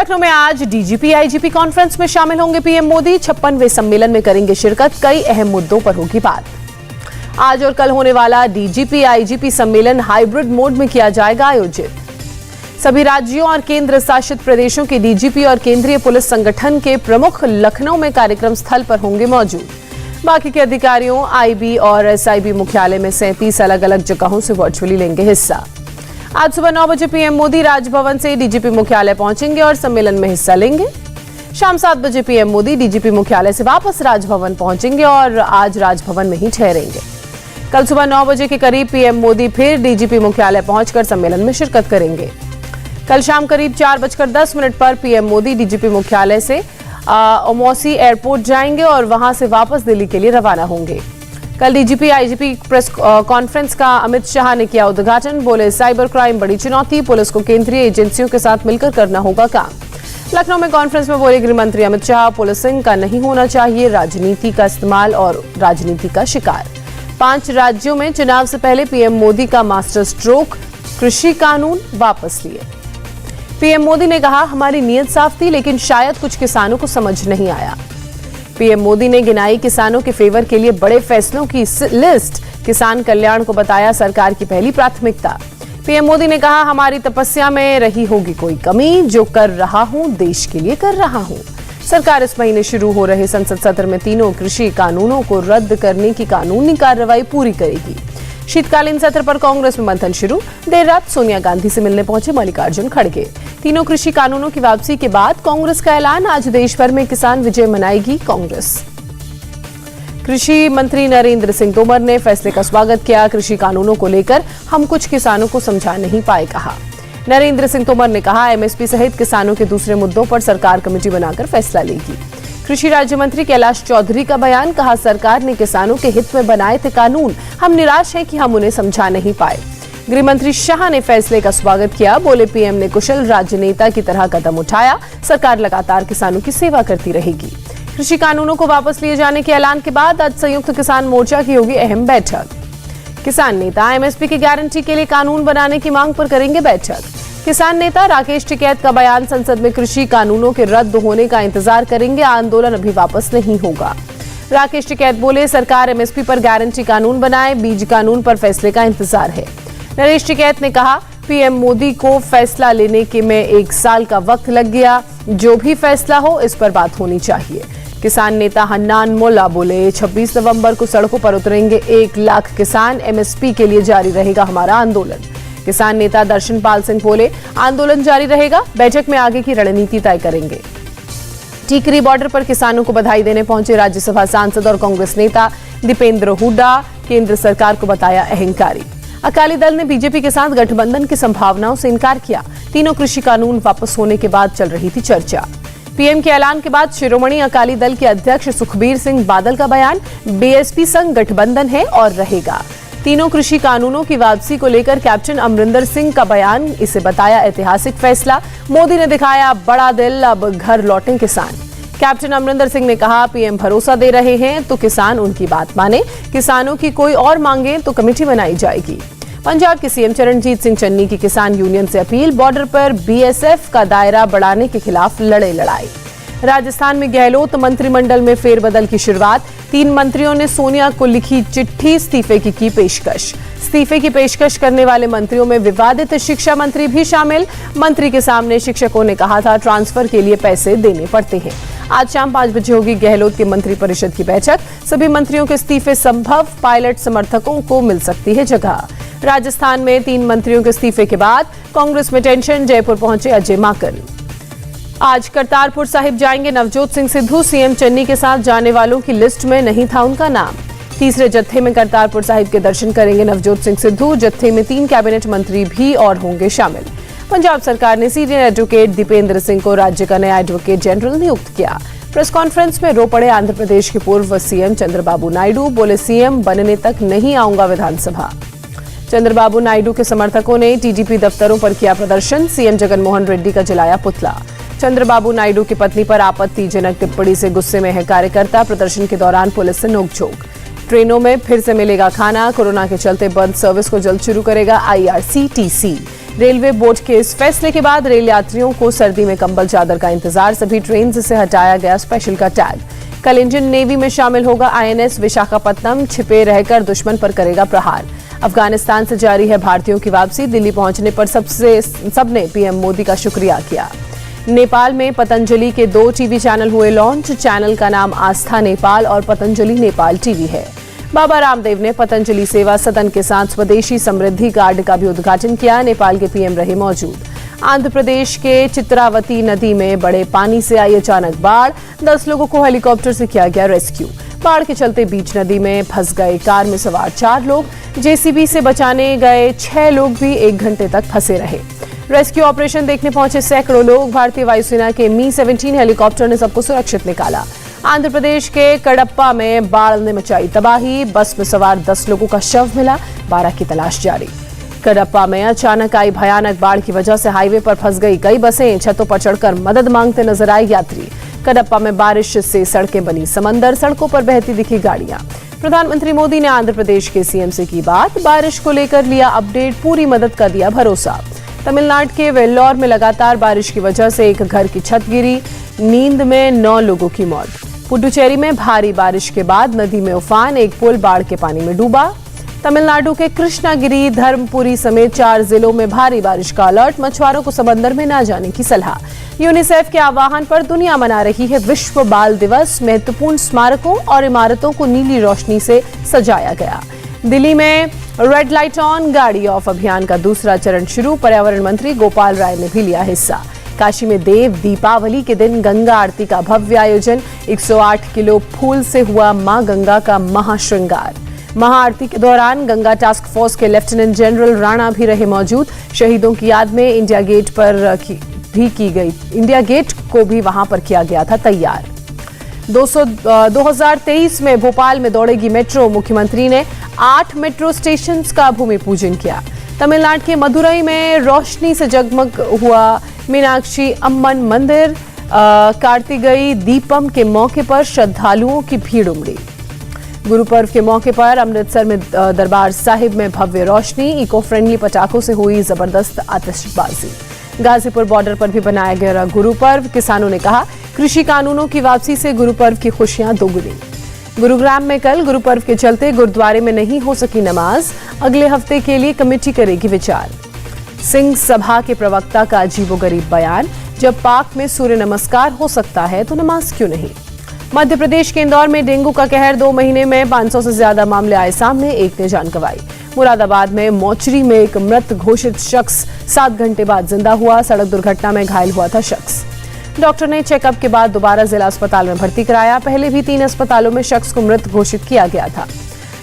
लखनऊ में आज DGP IGP conference में शामिल होंगे पीएम मोदी। 56वें सम्मेलन में करेंगे शिरकत। कई अहम मुद्दों पर होगी बात। आज और कल होने वाला डीजीपी आईजीपी सम्मेलन हाइब्रिड मोड में किया जाएगा आयोजित। सभी राज्यों और केंद्र शासित प्रदेशों के डीजीपी और केंद्रीय पुलिस संगठन के प्रमुख लखनऊ में कार्यक्रम स्थल पर होंगे मौजूद। बाकी के अधिकारियों आईबी और एसआईबी मुख्यालय में 37 अलग अलग जगहों से वर्चुअली लेंगे हिस्सा। आज सुबह 9 बजे पीएम मोदी राजभवन से डीजीपी मुख्यालय पहुंचेंगे और सम्मेलन में हिस्सा लेंगे। शाम 7 बजे पीएम मोदी डीजीपी मुख्यालय से वापस राजभवन पहुंचेंगे और आज राजभवन में ही ठहरेंगे। कल सुबह 9 बजे के करीब पीएम मोदी फिर डीजीपी मुख्यालय पहुंचकर सम्मेलन में शिरकत करेंगे। कल शाम करीब 4:10 पर पीएम मोदी डीजीपी मुख्यालय से ओमौसी एयरपोर्ट जाएंगे और वहां से वापस दिल्ली के लिए रवाना होंगे। कल डीजीपी आईजीपी प्रेस कॉन्फ्रेंस का अमित शाह ने किया उद्घाटन। बोले, साइबर क्राइम बड़ी चुनौती, पुलिस को केंद्रीय एजेंसियों के साथ मिलकर करना होगा काम। लखनऊ में कॉन्फ्रेंस में बोले गृह मंत्री अमित शाह, पुलिसिंग का नहीं होना चाहिए राजनीति का इस्तेमाल और राजनीति का शिकार। 5 राज्यों में चुनाव से पहले पीएम मोदी का मास्टर स्ट्रोक, कृषि कानून वापस लिए। पीएम मोदी ने कहा, हमारी नीयत साफ थी लेकिन शायद कुछ किसानों को समझ नहीं आया। पीएम मोदी ने गिनाई किसानों के फेवर के लिए बड़े फैसलों की लिस्ट। किसान कल्याण को बताया सरकार की पहली प्राथमिकता। पीएम मोदी ने कहा, हमारी तपस्या में रही होगी कोई कमी, जो कर रहा हूं देश के लिए कर रहा हूं। सरकार इस महीने शुरू हो रहे संसद सत्र में तीनों कृषि कानूनों को रद्द करने की कानूनी कार्रवाई पूरी करेगी। शीतकालीन सत्र पर कांग्रेस में मंथन शुरू। देर रात सोनिया गांधी से मिलने पहुंचे मल्लिकार्जुन खड़गे। तीनों कृषि कानूनों की वापसी के बाद कांग्रेस का ऐलान, आज देश भर में किसान विजय मनाएगी कांग्रेस। कृषि मंत्री नरेंद्र सिंह तोमर ने फैसले का स्वागत किया। कृषि कानूनों को लेकर हम कुछ किसानों को समझा नहीं पाए, कहा। नरेंद्र सिंह तोमर ने कहा, एमएसपी सहित किसानों के दूसरे मुद्दों पर सरकार कमेटी बनाकर फैसला लेगी। कृषि राज्य मंत्री कैलाश चौधरी का बयान, कहा, सरकार ने किसानों के हित में बनाए थे कानून, हम निराश हैं कि हम उन्हें समझा नहीं पाए। गृह मंत्री शाह ने फैसले का स्वागत किया। बोले, पीएम ने कुशल राजनेता की तरह कदम उठाया। सरकार लगातार किसानों की सेवा करती रहेगी। कृषि कानूनों को वापस लिए जाने के ऐलान के बाद आज संयुक्त किसान मोर्चा की होगी अहम बैठक। किसान नेता एमएसपी की गारंटी के लिए कानून बनाने की मांग पर करेंगे बैठक। किसान नेता राकेश टिकैत का बयान, संसद में कृषि कानूनों के रद्द होने का इंतजार करेंगे, आंदोलन अभी वापस नहीं होगा। राकेश टिकैत बोले, सरकार एमएसपी पर गारंटी कानून बनाए, बीज कानून पर फैसले का इंतजार है। नरेश टिकैत ने कहा, पीएम मोदी को फैसला लेने के में 1 साल का वक्त लग गया, जो भी फैसला हो इस पर बात होनी चाहिए। किसान नेता हन्नान मोल्ला बोले, 26 नवंबर को सड़कों पर उतरेंगे 1 लाख किसान, एमएसपी के लिए जारी रहेगा हमारा आंदोलन। किसान नेता दर्शन पाल सिंह बोले, आंदोलन जारी रहेगा, बैठक में आगे की रणनीति तय करेंगे। टीकरी बॉर्डर पर किसानों को बधाई देने पहुंचे राज्यसभा सांसद और कांग्रेस नेता दीपेंद्र हुड्डा, केंद्र सरकार को बताया अहंकारी। अकाली दल ने बीजेपी के साथ गठबंधन की संभावनाओं से इनकार किया। तीनों कृषि कानून वापस होने के बाद चल रही थी चर्चा। पीएम के ऐलान के बाद शिरोमणि अकाली दल के अध्यक्ष सुखबीर सिंह बादल का बयान, बीएसपी संग गठबंधन है और रहेगा। तीनों कृषि कानूनों की वापसी को लेकर कैप्टन अमरिंदर सिंह का बयान, इसे बताया ऐतिहासिक फैसला। मोदी ने दिखाया बड़ा दिल, अब घर लौटें किसान। कैप्टन अमरिंदर सिंह ने कहा, पीएम भरोसा दे रहे हैं तो किसान उनकी बात माने, किसानों की कोई और मांगे तो कमेटी बनाई जाएगी। पंजाब के सीएम चरणजीत सिंह चन्नी की किसान यूनियन से अपील, बॉर्डर पर बीएसएफ का दायरा बढ़ाने के खिलाफ लड़े लड़ाई। राजस्थान में गहलोत मंत्रिमंडल में फेरबदल की शुरुआत। 3 मंत्रियों ने सोनिया को लिखी चिट्ठी, इस्तीफे की पेशकश। इस्तीफे की पेशकश करने वाले मंत्रियों में विवादित शिक्षा मंत्री भी शामिल। मंत्री के सामने शिक्षकों ने कहा था, ट्रांसफर के लिए पैसे देने पड़ते हैं। आज शाम 5 बजे होगी गहलोत की मंत्रिपरिषद की बैठक। सभी मंत्रियों के इस्तीफे संभव, पायलट समर्थकों को मिल सकती है जगह। राजस्थान में 3 मंत्रियों के इस्तीफे के बाद कांग्रेस में टेंशन, जयपुर पहुंचे अजय माकन। आज करतारपुर साहिब जाएंगे नवजोत सिंह सिद्धू। सीएम चन्नी के साथ जाने वालों की लिस्ट में नहीं था उनका नाम। तीसरे जत्थे में करतारपुर साहिब के दर्शन करेंगे नवजोत सिंह सिद्धू। जत्थे में 3 कैबिनेट मंत्री भी और होंगे शामिल। पंजाब सरकार ने सीनियर एडवोकेट दीपेंद्र सिंह को राज्य का नया एडवोकेट जनरल नियुक्त किया। प्रेस कॉन्फ्रेंस में रो पड़े आंध्र प्रदेश के पूर्व सीएम चंद्रबाबू नायडू। बोले, सीएम बनने तक नहीं आऊंगा विधानसभा। चंद्रबाबू नायडू के समर्थकों ने टीडीपी दफ्तरों पर किया प्रदर्शन। सीएम जगनमोहन रेड्डी का जलाया पुतला। चंद्रबाबू नायडू की पत्नी पर आपत्तिजनक टिप्पणी से गुस्से में है कार्यकर्ता। प्रदर्शन के दौरान पुलिस से नोकझोंक। ट्रेनों में फिर से मिलेगा खाना। कोरोना के चलते बंद सर्विस को जल्द शुरू करेगा आईआरसीटीसी। रेलवे बोर्ड के इस फैसले के बाद रेल यात्रियों को सर्दी में कंबल चादर का इंतजार, सभी ट्रेन से हटाया गया स्पेशल का टैग। कल इंडियन नेवी में शामिल होगा आईएनएस विशाखापत्तनम, छिपे रहकर दुश्मन पर करेगा प्रहार। अफगानिस्तान से जारी है भारतीयों की वापसी, दिल्ली पहुंचने पर सबने पीएम मोदी का शुक्रिया किया। नेपाल में पतंजलि के 2 टीवी चैनल हुए लॉन्च, चैनल का नाम आस्था नेपाल और पतंजलि नेपाल टीवी है। बाबा रामदेव ने पतंजलि सेवा सदन के साथ स्वदेशी समृद्धि कार्ड का भी उद्घाटन किया। नेपाल के पीएम रहे मौजूद। आंध्र प्रदेश के चित्रावती नदी में बड़े पानी से आई अचानक बाढ़, 10 लोगों को हेलीकॉप्टर से किया गया रेस्क्यू। बाढ़ के चलते बीच नदी में फंस गए कार में सवार 4 लोग, जेसीबी से बचाने गए 6 लोग भी 1 घंटे तक फंसे रहे। रेस्क्यू ऑपरेशन देखने पहुंचे सैकड़ों लोग, भारतीय वायुसेना के मी-17 हेलीकॉप्टर ने सबको सुरक्षित निकाला। आंध्र प्रदेश के कडप्पा में बाढ़ ने मचाई तबाही, बस में सवार 10 लोगों का शव मिला, 12 की तलाश जारी। कडप्पा में अचानक आई भयानक बाढ़ की वजह से हाईवे पर फंस गई कई बसें, छतों पर चढ़कर मदद मांगते नजर आए यात्री। कडप्पा में बारिश से सड़कें बनी समंदर, सड़कों पर बहती दिखी गाड़ियां। प्रधानमंत्री मोदी ने आंध्र प्रदेश के सीएम से की बात, बारिश को लेकर लिया अपडेट, पूरी मदद का दिया भरोसा। तमिलनाडु के वेल्लोर में लगातार बारिश की वजह से एक घर की छत गिरी, नींद में 9 लोगों की मौत। पुडुचेरी में भारी बारिश के बाद नदी में उफान, एक पुल बाढ़ के पानी में डूबा। तमिलनाडु के कृष्णागिरी, धर्मपुरी समेत 4 जिलों में भारी बारिश का अलर्ट, मछुआरों को समंदर में न जाने की सलाह। यूनिसेफ के आह्वान पर दुनिया मना रही है विश्व बाल दिवस, महत्वपूर्ण स्मारकों और इमारतों को नीली रोशनी से सजाया गया। दिल्ली में रेड लाइट ऑन, गाड़ी ऑफ अभियान का दूसरा चरण शुरू, पर्यावरण मंत्री गोपाल राय ने भी लिया हिस्सा। काशी में देव दीपावली के दिन गंगा आरती का भव्य आयोजन, 108 किलो फूल से हुआ मां गंगा का महाश्रृंगार। महाआरती के दौरान गंगा टास्क फोर्स के लेफ्टिनेंट जनरल राणा भी रहे मौजूद। शहीदों की याद में इंडिया गेट को भी वहां पर किया गया था तैयार। 2023 में भोपाल में दौड़ेगी मेट्रो, मुख्यमंत्री ने 8 मेट्रो स्टेशन का भूमि पूजन किया। तमिलनाडु के मदुरई में रोशनी से जगमग हुआ मीनाक्षी अम्मन मंदिर, कार्तिकेय दीपम के मौके पर श्रद्धालुओं की भीड़ उमड़ी। गुरु पर्व के मौके पर अमृतसर में दरबार साहिब में भव्य रोशनी, इको फ्रेंडली पटाखों से हुई जबरदस्त आतिशबाजी। गाजीपुर बॉर्डर पर भी बनाया गया गुरु पर्व, किसानों ने कहा कृषि कानूनों की वापसी से गुरु पर्व की खुशियां दोगुनी। गुरुग्राम में कल गुरु पर्व के चलते गुरुद्वारे में नहीं हो सकी नमाज, अगले हफ्ते के लिए कमेटी करेगी विचार। सिंह सभा के प्रवक्ता का अजीबोगरीब बयान, जब पाक में सूर्य नमस्कार हो सकता है तो नमाज क्यों नहीं। मध्य प्रदेश के इंदौर में डेंगू का कहर, 2 महीने में 500 से ज्यादा मामले आए सामने, एक ने जान गंवाई। मुरादाबाद में मोचरी में एक मृत घोषित शख्स 7 घंटे बाद जिंदा हुआ, सड़क दुर्घटना में घायल हुआ था शख्स। डॉक्टर ने चेकअप के बाद दोबारा जिला अस्पताल में भर्ती कराया, पहले भी 3 अस्पतालों में शख्स को मृत घोषित किया गया था।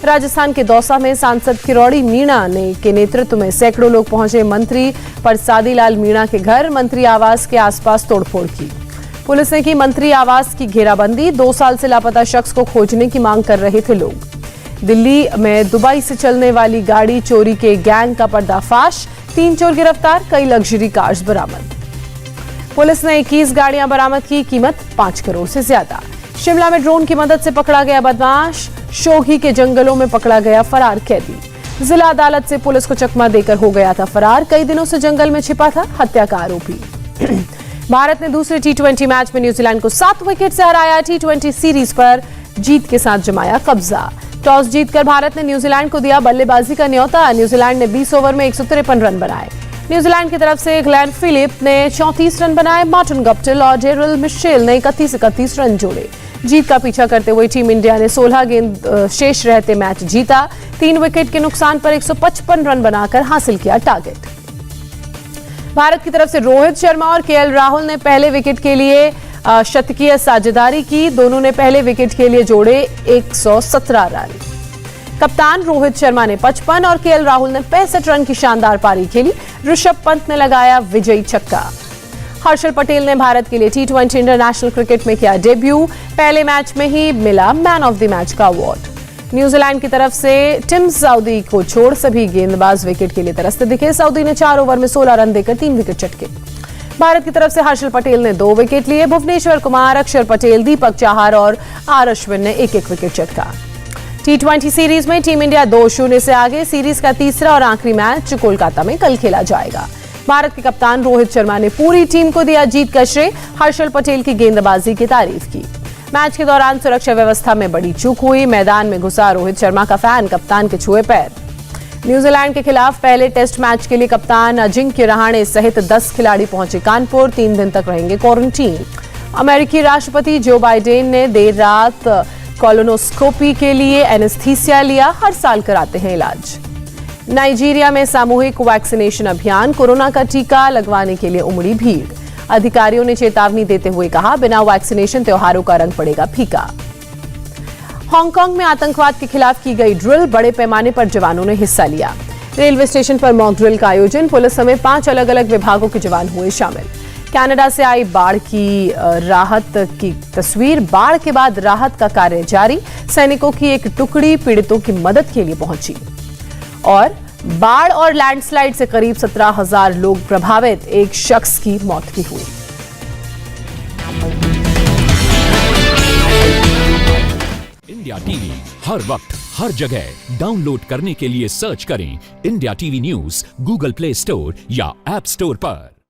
राजस्थान के दौसा में सांसद किरोड़ी मीणा के नेतृत्व में सैकड़ों लोग पहुंचे मंत्री परसादी लाल मीणा के घर, मंत्री आवास के आसपास तोड़फोड़ की। पुलिस ने की मंत्री आवास की घेराबंदी, 2 साल से लापता शख्स को खोजने की मांग कर रहे थे लोग। दिल्ली में दुबई से चलने वाली गाड़ी चोरी के गैंग का पर्दाफाश, 3 चोर गिरफ्तार, कई लग्जरी कार्स बरामद। पुलिस ने 21 गाड़ियां बरामद की, कीमत 5 करोड़ से ज्यादा। शिमला में ड्रोन की मदद से पकड़ा गया बदमाश, शोघी के जंगलों में पकड़ा गया फरार कैदी। जिला अदालत से पुलिस को चकमा देकर हो गया था फरार, कई दिनों से जंगल में छिपा था हत्या का आरोपी। भारत ने दूसरे टी20 मैच में न्यूजीलैंड को 7 विकेट से हराया, टी20 सीरीज पर जीत के साथ जमाया कब्जा। टॉस जीतकर भारत ने न्यूजीलैंड को दिया बल्लेबाजी का न्योता, न्यूजीलैंड ने 20 ओवर में 153 रन बनाए। न्यूजीलैंड की तरफ से ग्लेन फिलिप ने 34 रन बनाए, मार्टिन गप्टिल और डेरिल मिशेल ने 31 रन जोड़े। जीत का पीछा करते हुए टीम इंडिया ने 16 गेंद शेष रहते मैच जीता, 3 विकेट के नुकसान पर 155 रन बनाकर हासिल किया टारगेट। भारत की तरफ से रोहित शर्मा और केएल राहुल ने पहले विकेट के लिए शतकीय साझेदारी की, दोनों ने पहले विकेट के लिए जोड़े 117 रन। कप्तान रोहित शर्मा ने 55 और केएल राहुल ने 65 रन की शानदार पारी खेली, ऋषभ पंत ने लगाया विजयी छक्का। हर्षल पटेल ने भारत के लिए टी20 इंटरनेशनल क्रिकेट में किया डेब्यू, पहले मैच में ही मिला मैन ऑफ द मैच का अवार्ड। न्यूजीलैंड की तरफ से टिम साउदी को छोड़ सभी गेंदबाज विकेट के लिए तरसते दिखे, साउदी ने 4 ओवर में 16 रन देकर 3 विकेट चटके। भारत की तरफ से हर्षल पटेल ने 2 विकेट लिए, भुवनेश्वर कुमार, अक्षर पटेल, दीपक चाहर और आर अश्विन ने 1-1 विकेट चटका। टी20 सीरीज में टीम इंडिया 2-0 से आगे, सीरीज का तीसरा और आखिरी मैच कोलकाता में कल खेला जाएगा। भारत के कप्तान रोहित शर्मा ने पूरी टीम को दिया जीत का श्रेय। हर्षल पटेल की गेंदबाजी की तारीफ की। मैच के दौरान सुरक्षा व्यवस्था में बड़ी चूक हुई। मैदान में घुसा रोहित शर्मा का फैन कप्तान के छुए पैर। न्यूजीलैंड के खिलाफ पहले टेस्ट मैच के लिए कप्तान अजिंक्य रहाणे सहित 10 खिलाड़ी पहुंचे कानपुर। 3 दिन तक रहेंगे क्वारंटीन। अमेरिकी राष्ट्रपति जो बाइडेन ने देर रात कोलोनोस्कोपी के लिए एनेस्थीसिया लिया। हर साल कराते हैं इलाज। नाइजीरिया में सामूहिक वैक्सीनेशन अभियान। कोरोना का टीका लगवाने के लिए उमड़ी भीड़। अधिकारियों ने चेतावनी देते हुए कहा, बिना वैक्सीनेशन त्योहारों का रंग पड़ेगा फीका। हांगकांग में आतंकवाद के खिलाफ की गई ड्रिल। बड़े पैमाने पर जवानों ने हिस्सा लिया। रेलवे स्टेशन पर मॉक ड्रिल का आयोजन। पुलिस समेत 5 अलग अलग विभागों के जवान हुए शामिल। कनाडा से आई बाढ़ की राहत की तस्वीर। बाढ़ के बाद राहत का कार्य जारी। सैनिकों की एक टुकड़ी पीड़ितों की मदद के लिए पहुंची। और बाढ़ और लैंडस्लाइड से करीब 17,000 लोग प्रभावित। एक शख्स की मौत भी हुई। इंडिया टीवी हर वक्त हर जगह डाउनलोड करने के लिए सर्च करें India TV news Google play store या ऐप स्टोर पर।